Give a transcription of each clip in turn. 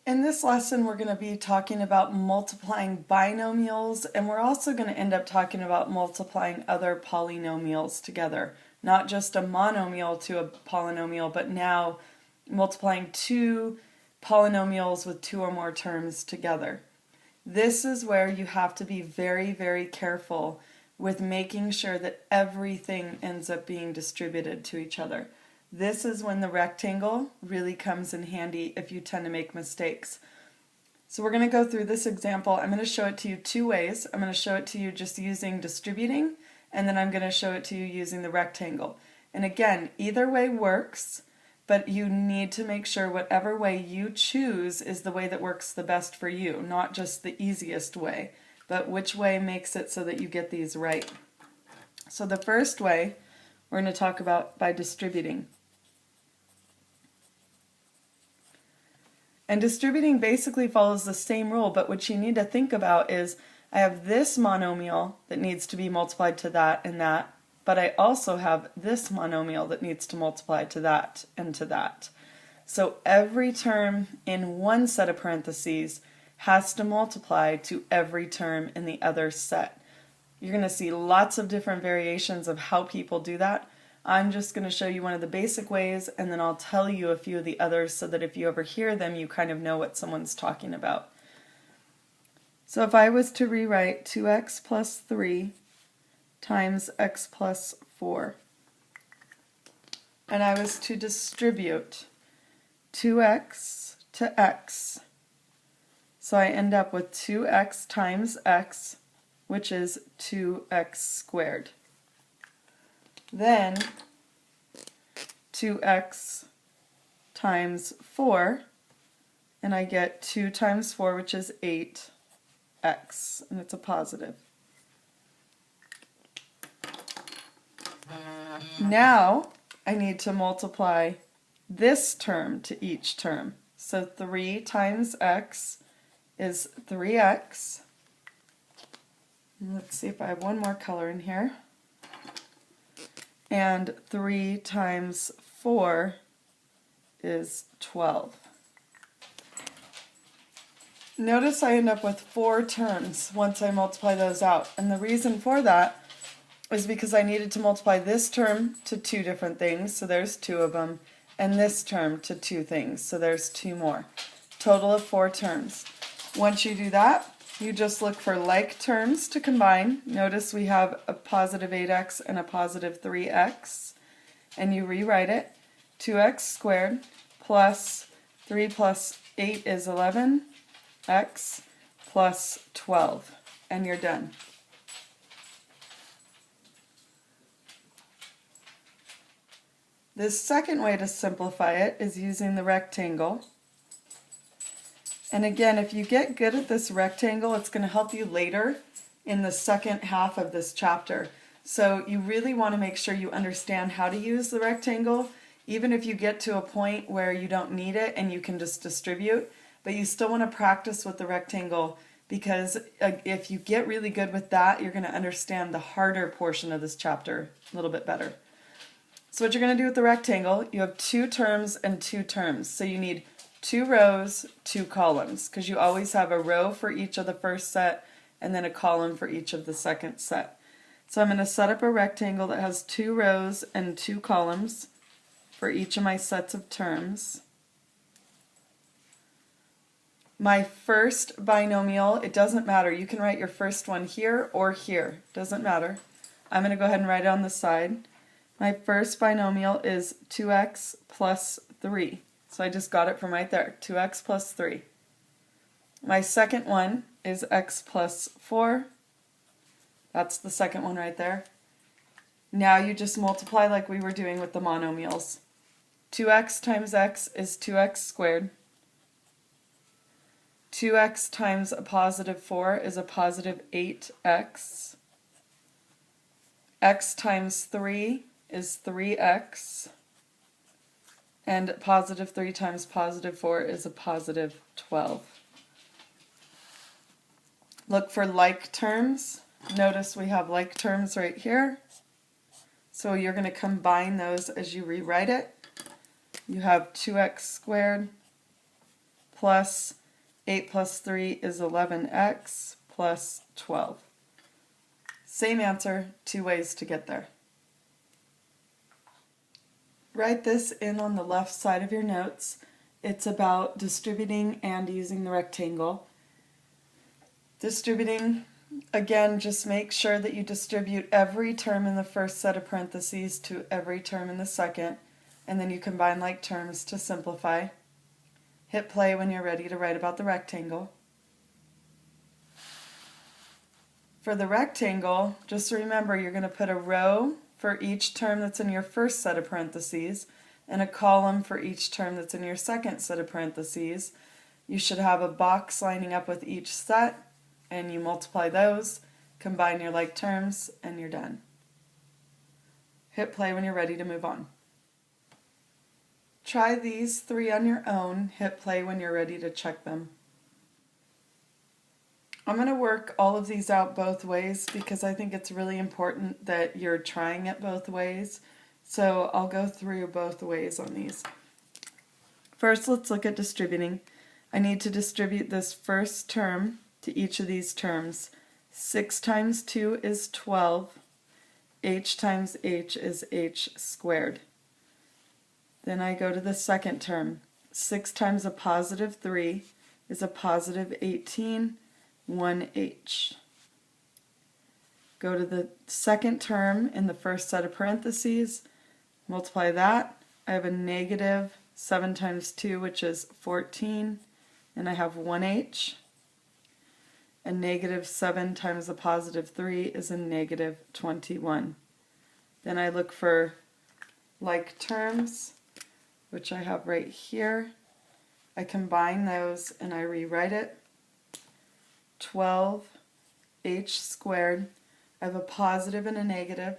In this lesson, we're going to be talking about multiplying binomials, and we're also going to end up talking about multiplying other polynomials together. Not just a monomial to a polynomial, but now multiplying two polynomials with two or more terms together. This is where you have to be very, very careful with making sure that everything ends up being distributed to each other. This is when the rectangle really comes in handy if you tend to make mistakes. So we're going to go through this example. I'm going to show it to you two ways. I'm going to show it to you just using distributing, and then I'm going to show it to you using the rectangle. And again, either way works, but you need to make sure whatever way you choose is the way that works the best for you, not just the easiest way, but which way makes it so that you get these right. So the first way we're going to talk about by distributing. And distributing basically follows the same rule, but what you need to think about is I have this monomial that needs to be multiplied to that and that, but I also have this monomial that needs to multiply to that and to that. So every term in one set of parentheses has to multiply to every term in the other set. You're going to see lots of different variations of how people do that. I'm just going to show you one of the basic ways, and then I'll tell you a few of the others so that if you ever hear them, you kind of know what someone's talking about. So if I was to rewrite 2x plus 3 times x plus 4, and I was to distribute 2x to x, so I end up with 2x times x, which is 2x squared. Then 2x times 4, and I get 2 times 4, which is 8x, and it's a positive. Now I need to multiply this term to each term. So 3 times x is 3x. Let's see if I have one more color in here. And 3 times 4 is 12. Notice I end up with 4 terms once I multiply those out. And the reason for that is because I needed to multiply this term to 2 different things, so there's 2 of them, and this term to 2 things, so there's 2 more. Total of 4 terms. Once you do that, you just look for like terms to combine. Notice we have a positive 8x and a positive 3x, and you rewrite it. 2x squared plus 3 plus 8 is 11x plus 12, and you're done. The second way to simplify it is using the rectangle. And again, if you get good at this rectangle, it's going to help you later in the second half of this chapter. So you really want to make sure you understand how to use the rectangle, even if you get to a point where you don't need it and you can just distribute. But you still want to practice with the rectangle, because if you get really good with that, you're going to understand the harder portion of this chapter a little bit better. So what you're going to do with the rectangle, you have 2 terms and 2 terms. So you need 2 rows, 2 columns, because you always have a row for each of the first set and then a column for each of the second set. So I'm going to set up a rectangle that has 2 rows and 2 columns for each of my sets of terms. My first binomial, it doesn't matter. You can write your first one here or here. Doesn't matter. I'm going to go ahead and write it on the side. My first binomial is 2x plus 3. So I just got it from right there, 2x plus 3. My second one is x plus 4. That's the second one right there. Now you just multiply like we were doing with the monomials. 2x times x is 2x squared. 2x times a positive 4 is a positive 8x. X times 3 is 3x. And positive 3 times positive 4 is a positive 12. Look for like terms. Notice we have like terms right here. So you're going to combine those as you rewrite it. You have 2x squared plus 8 plus 3 is 11x plus 12. Same answer, two ways to get there. Write this in on the left side of your notes. It's about distributing and using the rectangle. Distributing, again, just make sure that you distribute every term in the first set of parentheses to every term in the second, and then you combine like terms to simplify. Hit play when you're ready to write about the rectangle. For the rectangle, just remember you're going to put a row for each term that's in your first set of parentheses and a column for each term that's in your second set of parentheses. You should have a box lining up with each set, and you multiply those, combine your like terms, and you're done. Hit play when you're ready to move on. Try these three on your own. Hit play when you're ready to check them. I'm going to work all of these out both ways because I think it's really important that you're trying it both ways. So I'll go through both ways on these. First, let's look at distributing. I need to distribute this first term to each of these terms. 6 times 2 is 12. H times h is h squared. Then I go to the second term. 6 times a positive 3 is a positive 18. 1h. Go to the second term in the first set of parentheses, multiply that. I have a negative 7 times 2, which is 14, and I have 1h. A negative 7 times a positive 3 is a negative 21. Then I look for like terms, which I have right here. I combine those and I rewrite it. 12h squared. I have a positive and a negative.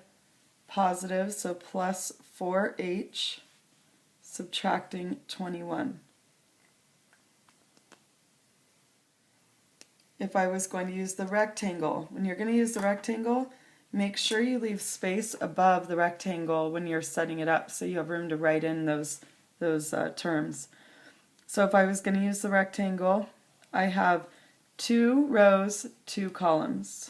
Positive, so plus 4h, subtracting 21. If I was going to use the rectangle, when you're going to use the rectangle, make sure you leave space above the rectangle when you're setting it up so you have room to write in those terms. So if I was going to use the rectangle, I have 2 rows, 2 columns.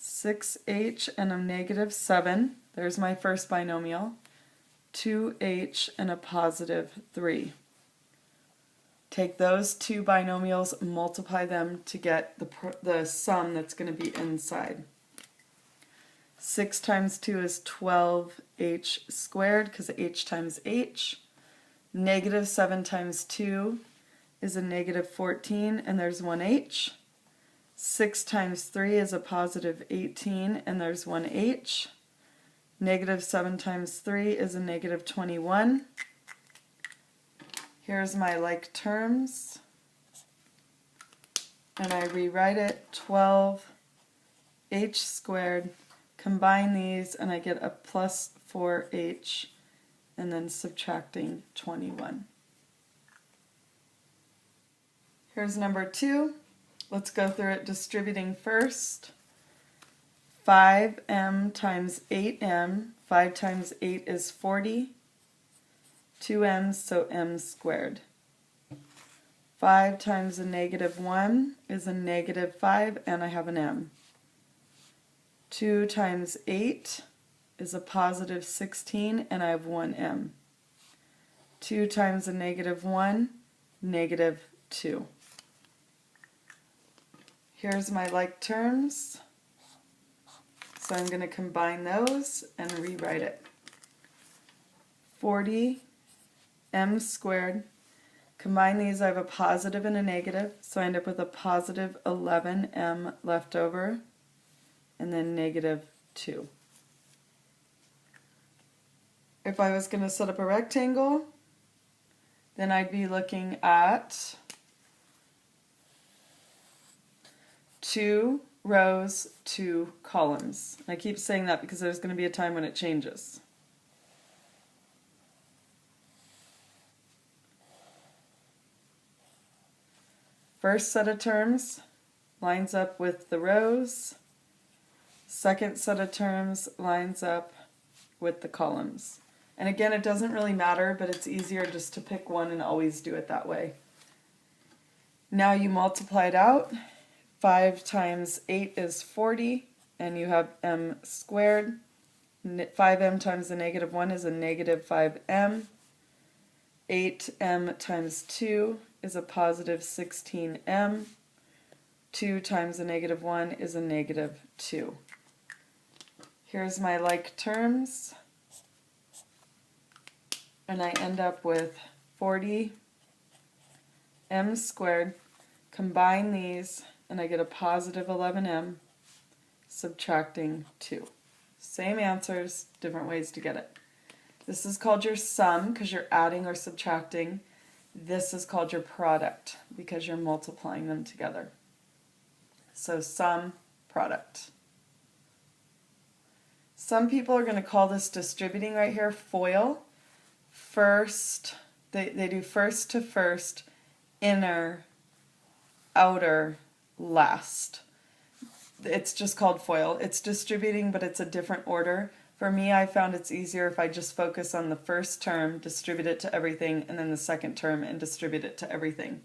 (6h) and a negative 7. There's my first binomial. 2h and a positive 3. Take those two binomials, multiply them to get the sum that's going to be inside. 6 times 2 is 12h squared because h times h. Negative 7 times 2 is a negative 14, and there's 1h. 6 times 3 is a positive 18, and there's 1h. Negative 7 times 3 is a negative 21. Here's my like terms, and I rewrite it 12h squared. Combine these and I get a plus 4h and then subtracting 21. Here's number 2. Let's go through it distributing first. 5m times 8m. 5 times 8 is 40. 2m's, so m squared. 5 times a negative 1 is a negative 5, and I have an m. 2 times 8 is a positive 16, and I have 1m. 2 times a negative 1, negative 2. Here's my like terms. So I'm going to combine those and rewrite it. 40m squared. Combine these, I have a positive and a negative, so I end up with a positive 11m left over, and then negative 2. If I was going to set up a rectangle, then I'd be looking at 2 rows, 2 columns. I keep saying that because there's going to be a time when it changes. First set of terms lines up with the rows. Second set of terms lines up with the columns. And again, it doesn't really matter, but it's easier just to pick one and always do it that way. Now you multiply it out. 5 times 8 is 40, and you have m squared. 5m times the negative 1 is a negative 5m. 8m times 2 is a positive 16m. 2 times the negative 1 is a negative 2. Here's my like terms, and I end up with 40m squared. Combine these, and I get a positive 11m, subtracting 2. Same answers, different ways to get it. This is called your sum because you're adding or subtracting. This is called your product because you're multiplying them together. So sum, product. Some people are going to call this distributing right here FOIL. First, they do first to first, inner, outer, last. It's just called FOIL. It's distributing, but it's a different order. For me, I found it's easier if I just focus on the first term, distribute it to everything, and then the second term and distribute it to everything.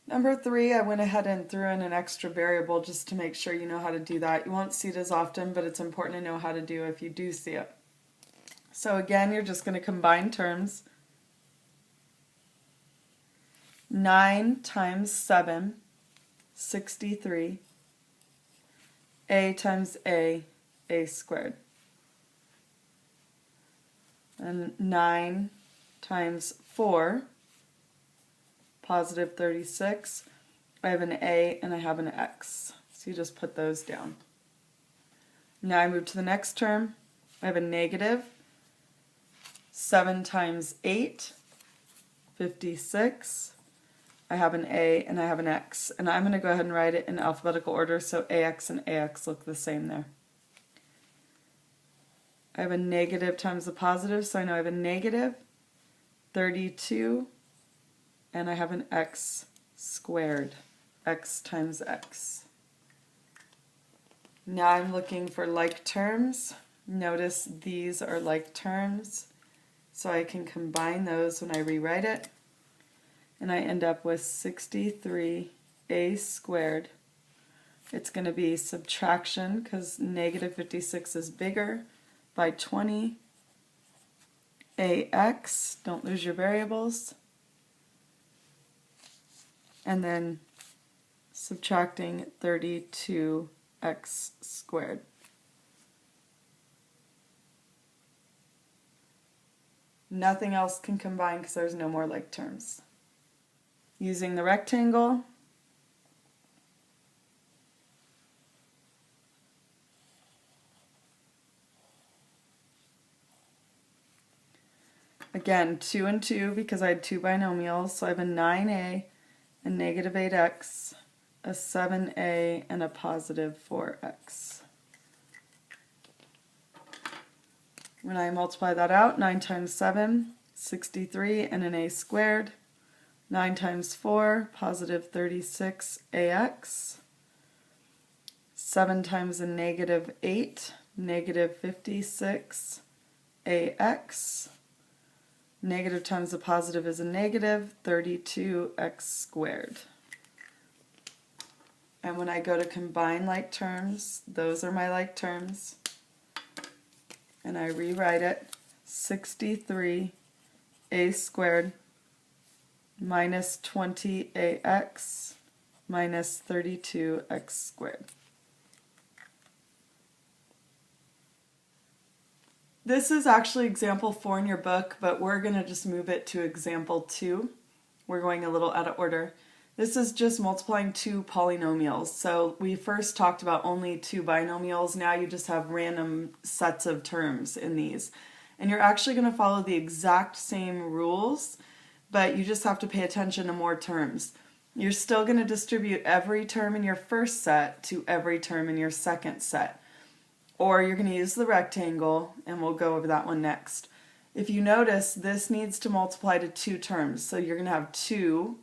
Number 3, I went ahead and threw in an extra variable just to make sure you know how to do that. You won't see it as often, but it's important to know how to do if you do see it. So again, you're just going to combine terms. 9 times 7, 63. A times A squared. And 9 times 4, positive 36. I have an A and I have an X. So you just put those down. Now I move to the next term. I have a negative. 7 times 8, 56. I have an A and I have an X. And I'm going to go ahead and write it in alphabetical order so AX and AX look the same there. I have a negative times the positive, so I know I have a negative 32, and I have an X squared, X times X. Now I'm looking for like terms. Notice these are like terms, so I can combine those when I rewrite it. And I end up with 63a squared. It's going to be subtraction because negative 56 is bigger by 20. Ax, don't lose your variables. And then subtracting 32x squared. Nothing else can combine because there's no more like terms. Using the rectangle, again 2 and 2 because I had two binomials, so I have a 9a and negative 8x, a 7a and a positive 4x. When I multiply that out, 9 times 7, 63 and an a squared. 9 times 4, positive 36ax. 7 times a negative 8, negative 56ax. Negative times a positive is a negative, 32x squared. And when I go to combine like terms, those are my like terms. And I rewrite it, 63a squared minus 20ax minus 32x squared. This is actually example 4 in your book, but we're going to just move it to example 2. We're going a little out of order. This is just multiplying two polynomials. So we first talked about only two binomials. Now you just have random sets of terms in these. And you're actually going to follow the exact same rules, but you just have to pay attention to more terms. You're still going to distribute every term in your first set to every term in your second set. Or you're going to use the rectangle, and we'll go over that one next. If you notice, this needs to multiply to two terms. So you're going to have 2,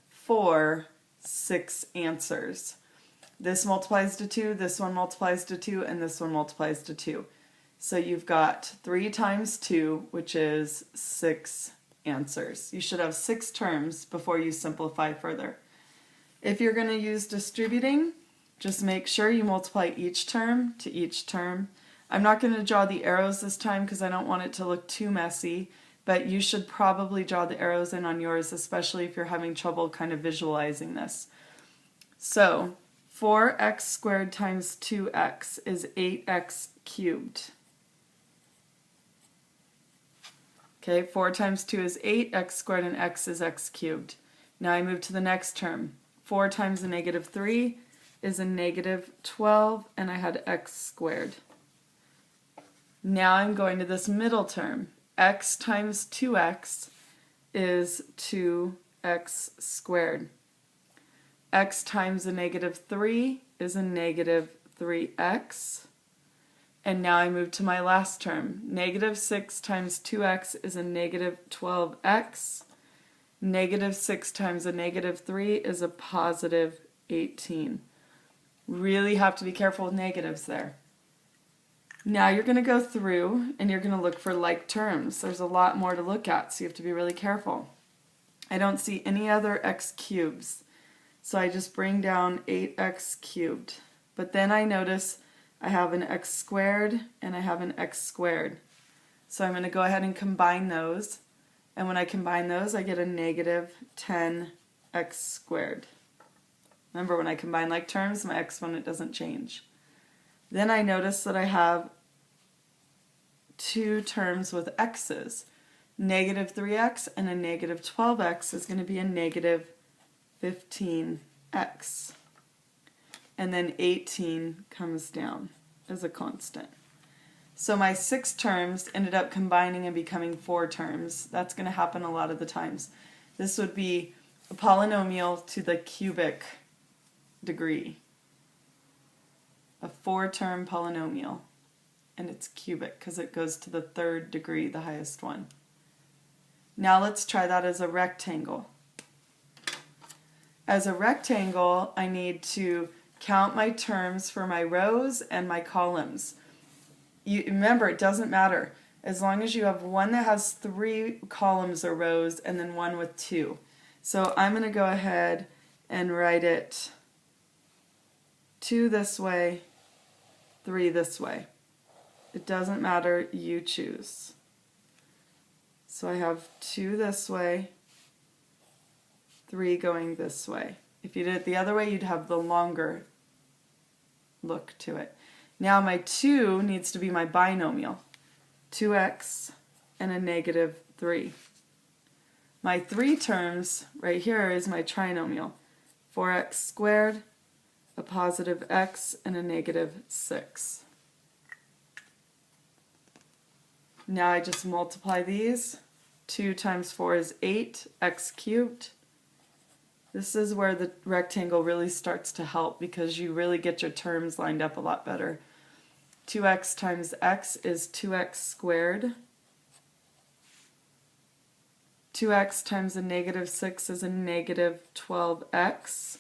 4, 6 answers. This multiplies to 2, this one multiplies to 2, and this one multiplies to 2. So you've got 3 times 2, which is 6 answers. You should have 6 terms before you simplify further. If you're going to use distributing, just make sure you multiply each term to each term. I'm not going to draw the arrows this time because I don't want it to look too messy, but you should probably draw the arrows in on yours, especially if you're having trouble kind of visualizing this. So 4x squared times 2x is 8x cubed. Okay, 4 times 2 is 8, x squared, and x is x cubed. Now I move to the next term. 4 times a negative 3 is a negative 12, and I had x squared. Now I'm going to this middle term. X times 2x is 2x squared. X times a negative 3 is a negative 3x. And now I move to my last term. Negative 6 times 2x is a negative 12x. Negative 6 times a negative 3 is a positive 18. Really have to be careful with negatives there. Now you're going to go through and you're going to look for like terms. There's a lot more to look at, so you have to be really careful. I don't see any other x cubes, so I just bring down 8x cubed. But then I notice I have an x squared and I have an x squared. So I'm going to go ahead and combine those. And when I combine those, I get a negative 10x squared. Remember, when I combine like terms, my exponent doesn't change. Then I notice that I have 2 terms with x's. Negative 3x and a negative 12x is going to be a negative 15x. And then 18 comes down as a constant. So my 6 terms ended up combining and becoming 4 terms. That's going to happen a lot of the times. This would be a polynomial to the cubic degree. A 4-term polynomial. And it's cubic because it goes to the 3rd degree, the highest one. Now let's try that as a rectangle. As a rectangle, I need to count my terms for my rows and my columns. Remember, it doesn't matter as long as you have one that has 3 columns or rows and then one with 2. So I'm going to go ahead and write it 2 this way, 3 this way. It doesn't matter, you choose. So I have 2 this way, 3 going this way. If you did it the other way, you'd have the longer look to it. Now my 2 needs to be my binomial. 2x and a negative 3. My 3 terms right here is my trinomial. 4x squared, a positive x, and a negative 6. Now I just multiply these. 2 times 4 is 8, x cubed. This is where the rectangle really starts to help because you really get your terms lined up a lot better. 2x times x is 2x squared. 2x times a negative 6 is a negative 12x.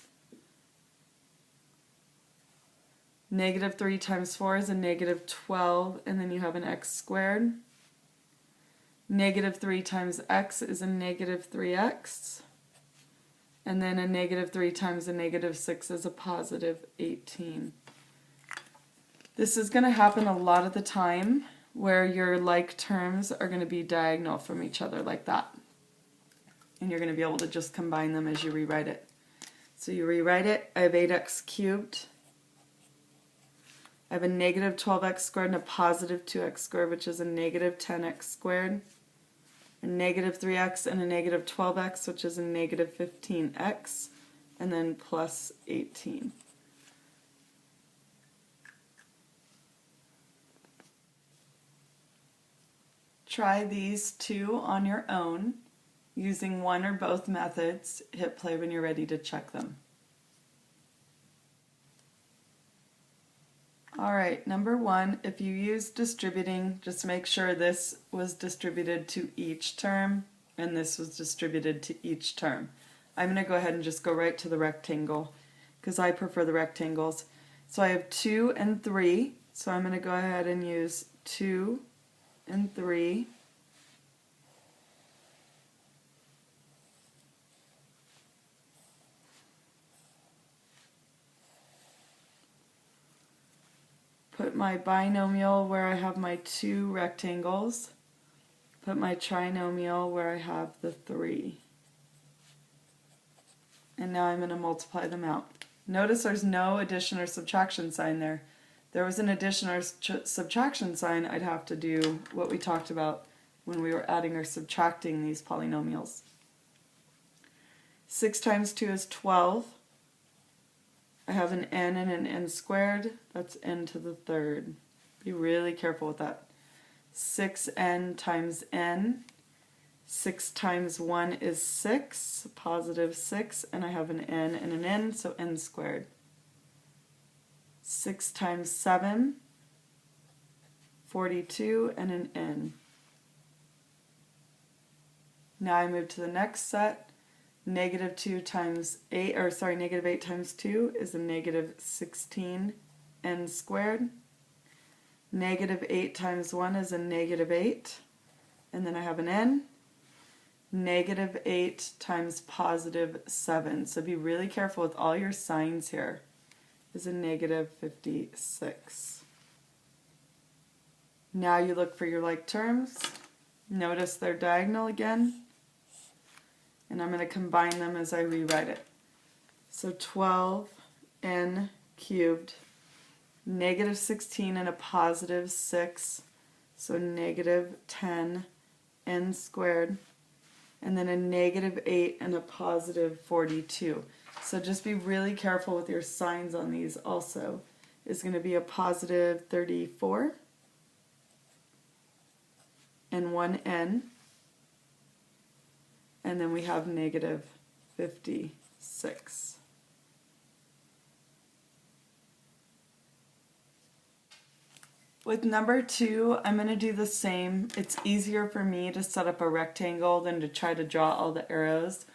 Negative 3 times 4 is a negative 12, and then you have an x squared. Negative 3 times x is a negative 3x. And then a negative 3 times a negative 6 is a positive 18. This is going to happen a lot of the time where your like terms are going to be diagonal from each other like that. And you're going to be able to just combine them as you rewrite it. So you rewrite it, I have 8x cubed. I have a negative 12x squared and a positive 2x squared, which is a negative 10x squared. A negative 3x and a negative 12x, which is a negative 15x, and then plus 18. Try these 2 on your own using one or both methods. Hit play when you're ready to check them. Alright, number 1, if you use distributing, just make sure this was distributed to each term and this was distributed to each term. I'm going to go ahead and just go right to the rectangle because I prefer the rectangles. So I have 2 and 3, so I'm going to go ahead and use 2 and 3. Put my binomial where I have my 2 rectangles. Put my trinomial where I have the 3. And now I'm going to multiply them out. Notice there's no addition or subtraction sign there. If there was an addition or subtraction sign, I'd have to do what we talked about when we were adding or subtracting these polynomials. 6 times 2 is 12. I have an n and an n squared. That's n to the third. Be really careful with that. 6n times n. 6 times 1 is 6, positive 6, and I have an n and an n, so n squared. 6 times 7, 42, and an n. Now I move to the next set. Negative 2 times 8, or sorry, negative 8 times 2 is a negative 16 n squared. Negative 8 times 1 is a negative 8, and then I have an n. Negative 8 times positive 7, so be really careful with all your signs here, is a negative 56. Now you look for your like terms. Notice they're diagonal again. And I'm going to combine them as I rewrite it. So 12n cubed, negative 16 and a positive 6, so negative 10n squared, and then a negative 8 and a positive 42. So just be really careful with your signs on these also. It's going to be a positive 34 and 1n. And then we have negative 56. With number 2, I'm going to do the same. It's easier for me to set up a rectangle than to try to draw all the arrows.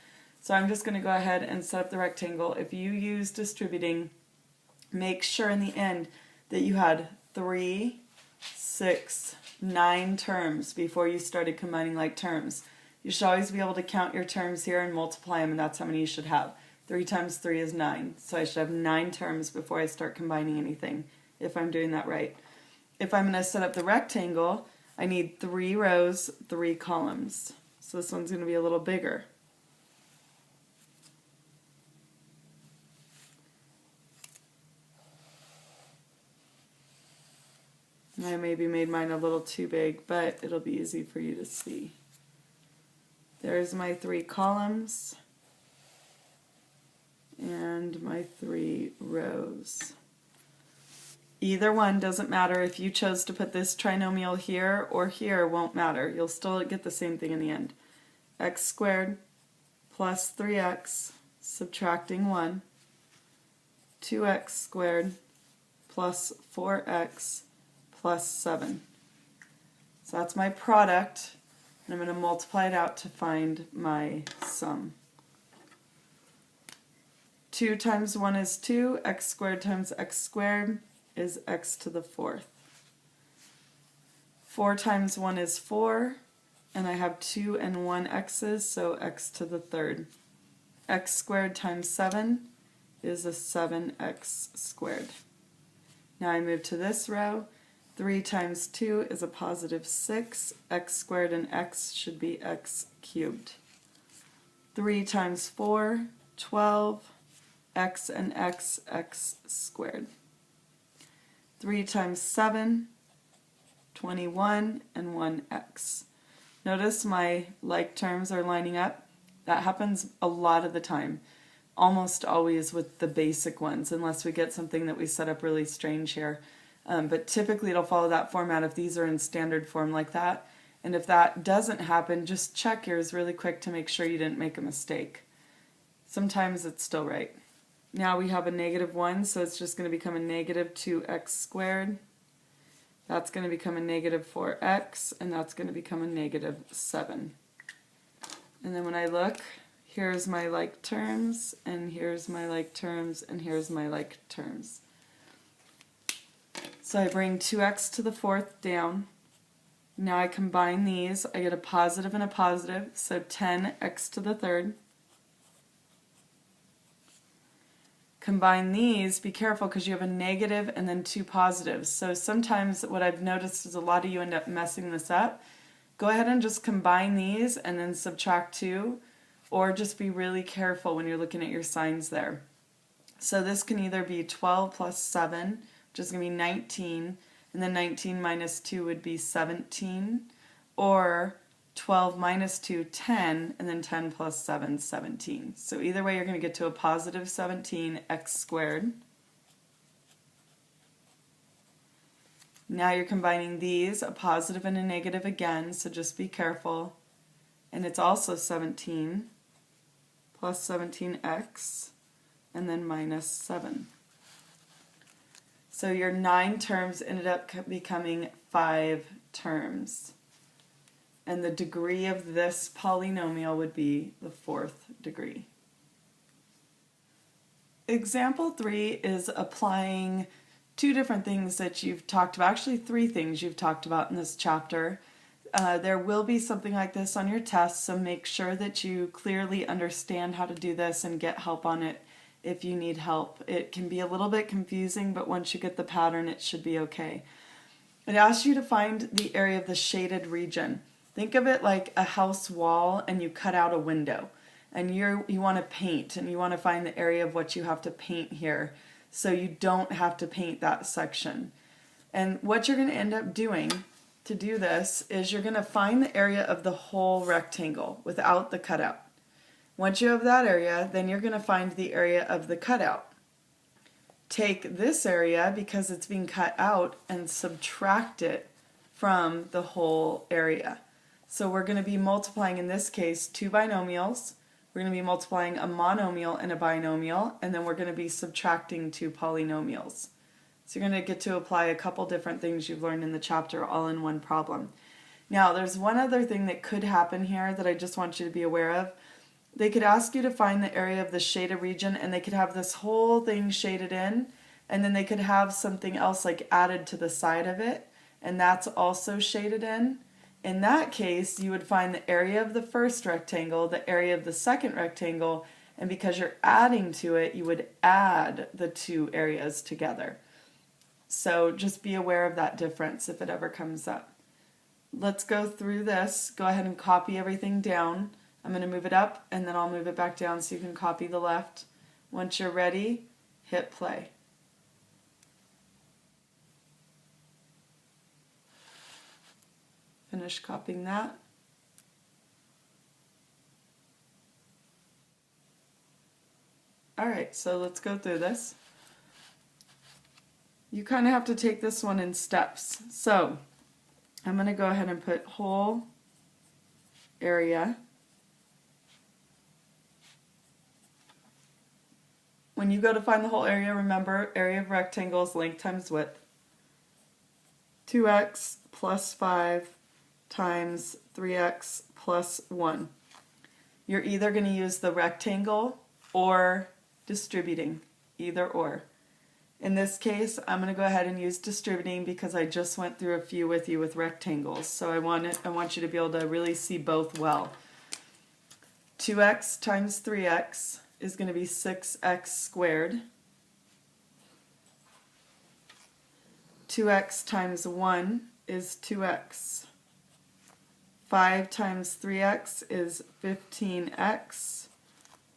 So I'm just going to go ahead and set up the rectangle. If you use distributing, make sure in the end that you had 3, 6, 9 terms before you started combining like terms. You should always be able to count your terms here and multiply them, and that's how many you should have. 3 times 3 is 9, so I should have 9 terms before I start combining anything, if I'm doing that right. If I'm going to set up the rectangle, I need 3 rows, 3 columns. So this one's going to be a little bigger. I maybe made mine a little too big, but it'll be easy for you to see. There's my 3 columns and my 3 rows. Either one doesn't matter. If you chose to put this trinomial here or here, won't matter. You'll still get the same thing in the end. X squared plus 3x subtracting 1, 2x squared plus 4x plus 7. So that's my product. And I'm going to multiply it out to find my sum. 2 times 1 is 2. X squared times x squared is x to the 4th. 4 times 1 is 4. And I have 2 and 1 x's, so x to the 3rd. X squared times 7 is a 7x squared. Now I move to this row. 3 times 2 is a positive 6. X squared and x should be x cubed. 3 times 4, 12. X and x, x squared. 3 times 7, 21, and 1x. Notice my like terms are lining up. That happens a lot of the time. Almost always with the basic ones, unless we get something that we set up really strange here. But typically it'll follow that format if these are in standard form like that. And if that doesn't happen, just check yours really quick to make sure you didn't make a mistake. Sometimes it's still right. Now we have a negative 1, so it's just going to become a negative 2x squared. That's going to become a negative 4x, and that's going to become a negative 7. And then when I look, here's my like terms, and here's my like terms, and here's my like terms. So I bring 2x to the fourth down. Now I combine these. I get a positive and a positive, so 10x to the third. Combine these, be careful because you have a negative and then two positives. So sometimes what I've noticed is a lot of you end up messing this up. Go ahead and just combine these and then subtract 2, or just be really careful when you're looking at your signs there. So this can either be 12 plus 7, which is going to be 19, and then 19 minus 2 would be 17, or 12 minus 2, 10, and then 10 plus 7, 17. So either way you're going to get to a positive 17x squared. Now you're combining these, a positive and a negative again, so just be careful. And it's also 17 plus 17x, and then minus 7. So your 9 terms ended up becoming 5 terms. And the degree of this polynomial would be the 4th degree. Example 3 is applying two different things that you've talked about, actually 3 things you've talked about in this chapter. There will be something like this on your test, so make sure that you clearly understand how to do this and get help on it if you need help. It can be a little bit confusing, but once you get the pattern, it should be okay. It asks you to find the area of the shaded region. Think of it like a house wall and you cut out a window, and you want to paint, and you want to find the area of what you have to paint here so you don't have to paint that section. And what you're going to end up doing to do this is you're going to find the area of the whole rectangle without the cutout. Once you have that area, then you're going to find the area of the cutout. Take this area, because it's being cut out, and subtract it from the whole area. So we're going to be multiplying, in this case, 2 binomials. We're going to be multiplying a monomial and a binomial, and then we're going to be subtracting 2 polynomials. So you're going to get to apply a couple different things you've learned in the chapter all in one problem. Now, there's one other thing that could happen here that I just want you to be aware of. They could ask you to find the area of the shaded region, and they could have this whole thing shaded in, and then they could have something else like added to the side of it, and that's also shaded in. In that case, you would find the area of the first rectangle, the area of the second rectangle, and because you're adding to it, you would add the 2 areas together. So just be aware of that difference if it ever comes up. Let's go through this. Go ahead and copy everything down. I'm going to move it up, and then I'll move it back down so you can copy the left. Once you're ready, hit play. Finish copying that. Alright, so let's go through this. You kind of have to take this one in steps. So I'm going to go ahead and put whole area. When you go to find the whole area, remember, area of rectangle is length times width. 2x plus 5 times 3x plus 1. You're either going to use the rectangle or distributing, either or. In this case, I'm going to go ahead and use distributing because I just went through a few with you with rectangles. So I want you to be able to really see both well. 2x times 3x is going to be 6x squared. 2x times 1 is 2x. 5 times 3x is 15x.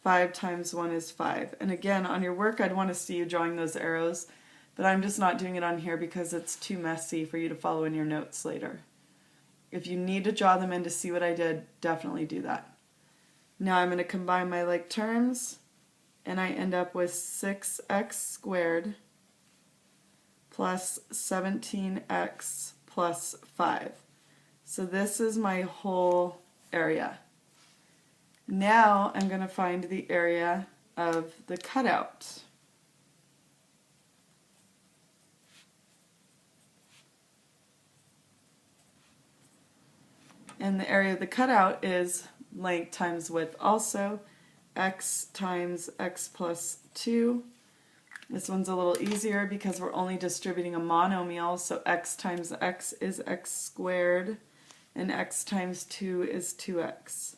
5 times 1 is 5. And again, on your work, I'd want to see you drawing those arrows, but I'm just not doing it on here because it's too messy for you to follow in your notes later. If you need to draw them in to see what I did, definitely do that. Now I'm going to combine my like terms, and I end up with 6x squared plus 17x plus 5. So this is my whole area. Now I'm going to find the area of the cutout. And the area of the cutout is length times width also, x times x plus 2. This one's a little easier because we're only distributing a monomial, so x times x is x squared, and x times 2 is 2x.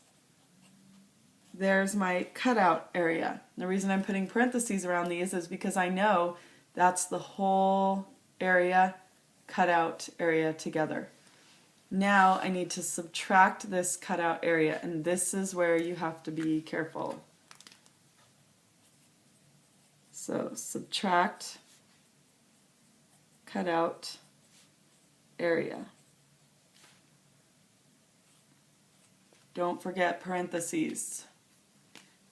There's my cutout area. The reason I'm putting parentheses around these is because I know that's the whole area, cutout area together. Now I need to subtract this cutout area, and this is where you have to be careful. So subtract cutout area. Don't forget parentheses.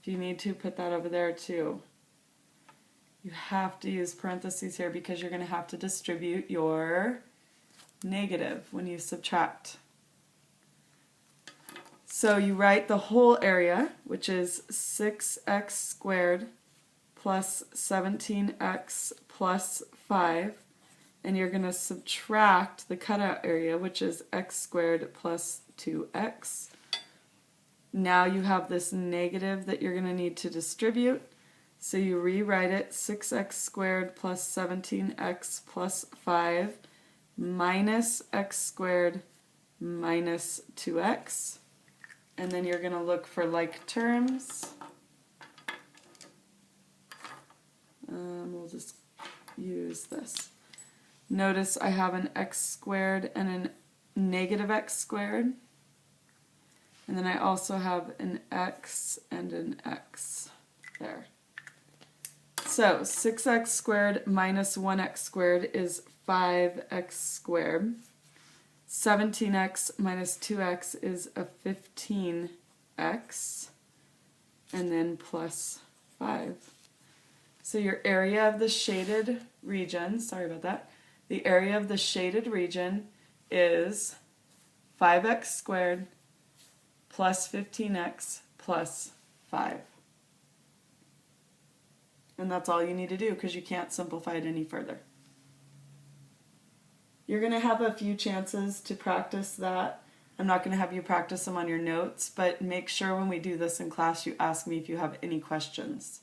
If you need to, put that over there too. You have to use parentheses here because you're going to have to distribute your negative when you subtract. So you write the whole area, which is 6x squared plus 17x plus 5, and you're going to subtract the cutout area, which is x squared plus 2x. Now you have this negative that you're going to need to distribute, so you rewrite it 6x squared plus 17x plus 5 minus x squared minus 2x, and then you're going to look for like terms. We'll just use this. Notice I have an x squared and a negative x squared. And then I also have an x and an x there. So 6x squared minus 1x squared is 5x squared. 17x minus 2x is a 15x. And then plus 5. So your area of the shaded region, sorry about that, the area of the shaded region is 5x squared plus 15x plus 5. And that's all you need to do because you can't simplify it any further. You're going to have a few chances to practice that. I'm not going to have you practice them on your notes, but make sure when we do this in class you ask me if you have any questions.